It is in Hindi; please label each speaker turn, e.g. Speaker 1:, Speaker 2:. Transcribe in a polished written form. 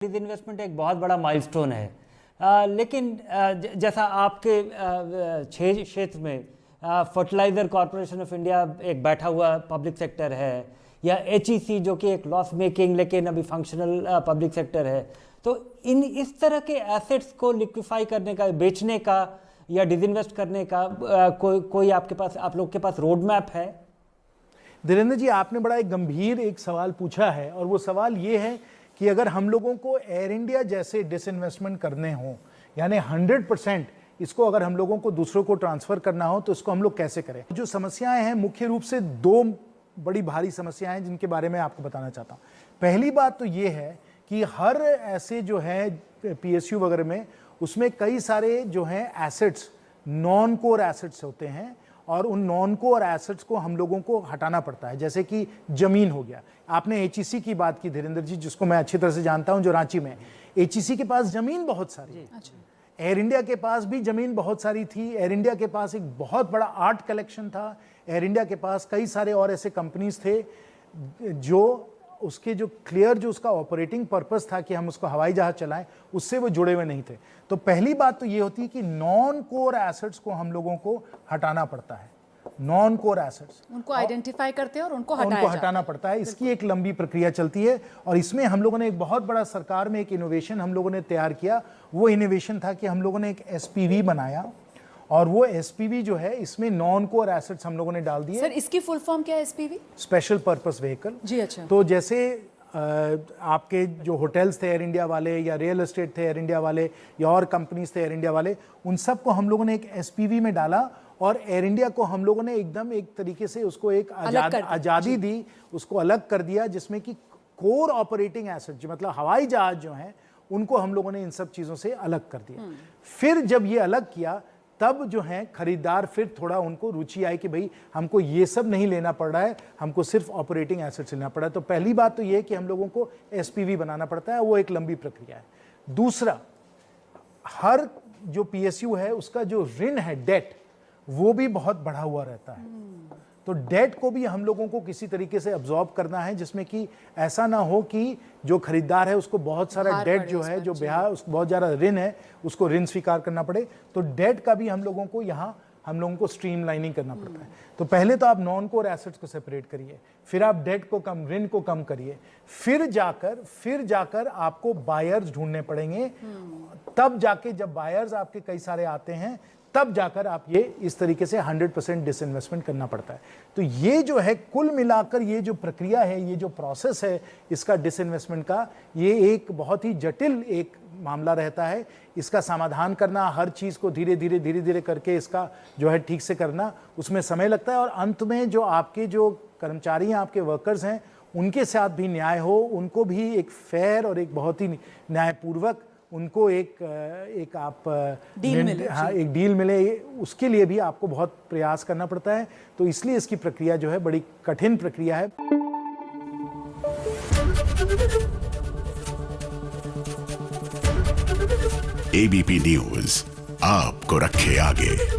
Speaker 1: इन्वेस्टमेंट एक बहुत बड़ा माइलस्टोन है, लेकिन जैसा आपके क्षेत्र में फर्टिलाइज़र कॉरपोरेशन ऑफ इंडिया एक बैठा हुआ पब्लिक सेक्टर है, या एचईसी जो कि एक लॉस मेकिंग लेकिन अभी फंक्शनल पब्लिक सेक्टर है, तो इस तरह के एसेट्स को लिक्विफाई करने का, बेचने का या डिसइन्वेस्ट करने का कोई आपके पास, आप लोग के पास रोड मैप है?
Speaker 2: धीरेन्द्र जी, आपने बड़ा एक गंभीर एक सवाल पूछा है, और वो सवाल ये है कि अगर हम लोगों को एयर इंडिया जैसे डिसइन्वेस्टमेंट करने हों, यानी 100% इसको अगर हम लोगों को दूसरों को ट्रांसफ़र करना हो, तो इसको हम लोग कैसे करें। जो समस्याएं हैं, मुख्य रूप से दो बड़ी भारी समस्याएं हैं जिनके बारे में आपको बताना चाहता हूँ। पहली बात तो ये है कि हर ऐसे जो है पीएसयू वगैरह में, उसमें कई सारे जो हैं एसेट्स, नॉन कोर एसेट्स होते हैं, और उन नॉन कोर एसेट्स को हम लोगों को हटाना पड़ता है। जैसे कि जमीन हो गया, आपने एचईसी की बात की धीरेन्द्र जी, जिसको मैं अच्छी तरह से जानता हूं, जो रांची में। एचईसी के पास जमीन बहुत सारी है। एयर इंडिया के पास भी जमीन बहुत सारी थी। एयर इंडिया के पास एक बहुत बड़ा आर्ट कलेक्शन था। एयर इंडिया के पास कई सारे और ऐसे कंपनीज थे जो उसके जो क्लियर जो उसका ऑपरेटिंग पर्पस था कि हम उसको हवाई जहाज चलाएं, उससे वो जुड़े हुए नहीं थे। तो पहली बात तो ये होती है कि नॉन कोर एसेट्स को हम लोगों को हटाना पड़ता है। नॉन कोर एसेट्स
Speaker 3: उनको आइडेंटिफाई करते हैं और उनको
Speaker 2: हटाना पड़ता है। इसकी एक लंबी प्रक्रिया चलती है, और इसमें हम लोगों ने एक बहुत बड़ा, सरकार में एक इनोवेशन हम लोगों ने तैयार किया। वो इनोवेशन था कि हम लोगों ने एक एसपीवी बनाया, और वो एसपीवी जो है, इसमें नॉन कोर एसेट्स हम लोगों ने डाल दिए।
Speaker 3: सर, इसकी फुल फॉर्म क्या है एसपीवी?
Speaker 2: स्पेशल पर्पस व्हीकल
Speaker 3: जी। अच्छा।
Speaker 2: तो जैसे आपके जो होटल्स थे एयर इंडिया वाले, या रियल एस्टेट थे एयर इंडिया वाले, या और कंपनीज थे एयर इंडिया वाले, उन सबको हम लोगों ने एक एसपीवी में डाला, और एयर इंडिया को हम लोगों ने एकदम एक तरीके से उसको एक आज़ादी दी, उसको अलग कर दिया, जिसमें कि कोर ऑपरेटिंग एसेट, जो मतलब हवाई जहाज जो हैं, उनको हम लोगों ने इन सब चीज़ों से अलग कर दिया। फिर जब ये अलग किया, तब जो है खरीदार फिर थोड़ा उनको रुचि आई कि भाई हमको ये सब नहीं लेना पड़ रहा है, हमको सिर्फ ऑपरेटिंग एसेट्स लेना पड़ा है। तो पहली बात तो ये है कि हम लोगों को एसपीवी बनाना पड़ता है, वो एक लंबी प्रक्रिया है। दूसरा, हर जो पीएसयू है उसका जो ऋण है, डेट, वो भी बहुत बढ़ा हुआ रहता है। तो डेट को भी हम लोगों को किसी तरीके से अब्जॉर्ब करना है, जिसमें कि ऐसा ना हो कि जो खरीदार है उसको बहुत सारा डेट जो है, जो उसको बहुत ज़्यादा ऋण है, उसको ऋण स्वीकार करना पड़े। तो डेट का भी हम लोगों को यहाँ हम लोगों को स्ट्रीमलाइनिंग करना पड़ता है। तो पहले तो आप नॉन कोर एसेट्स को सेपरेट करिए, फिर आप डेट को कम, ऋण को कम करिए, फिर जाकर आपको बायर्स ढूंढने पड़ेंगे। तब जाके जब बायर्स आपके कई सारे आते हैं, तब जाकर आप ये इस तरीके से 100% डिसइन्वेस्टमेंट करना पड़ता है। तो ये जो है कुल मिलाकर ये जो प्रक्रिया है, ये जो प्रोसेस है इसका डिसइन्वेस्टमेंट का, ये एक बहुत ही जटिल एक मामला रहता है। इसका समाधान करना, हर चीज़ को धीरे धीरे करके इसका जो है ठीक से करना, उसमें समय लगता है। और अंत में जो आपके जो कर्मचारी हैं, आपके वर्कर्स हैं, उनके साथ भी न्याय हो, उनको भी एक फेयर और एक बहुत ही न्यायपूर्वक उनको एक आप एक डील मिले, उसके लिए भी आपको बहुत प्रयास करना पड़ता है। तो इसलिए इसकी प्रक्रिया जो है बड़ी कठिन प्रक्रिया है।
Speaker 4: एबीपी न्यूज़ आपको रखे आगे।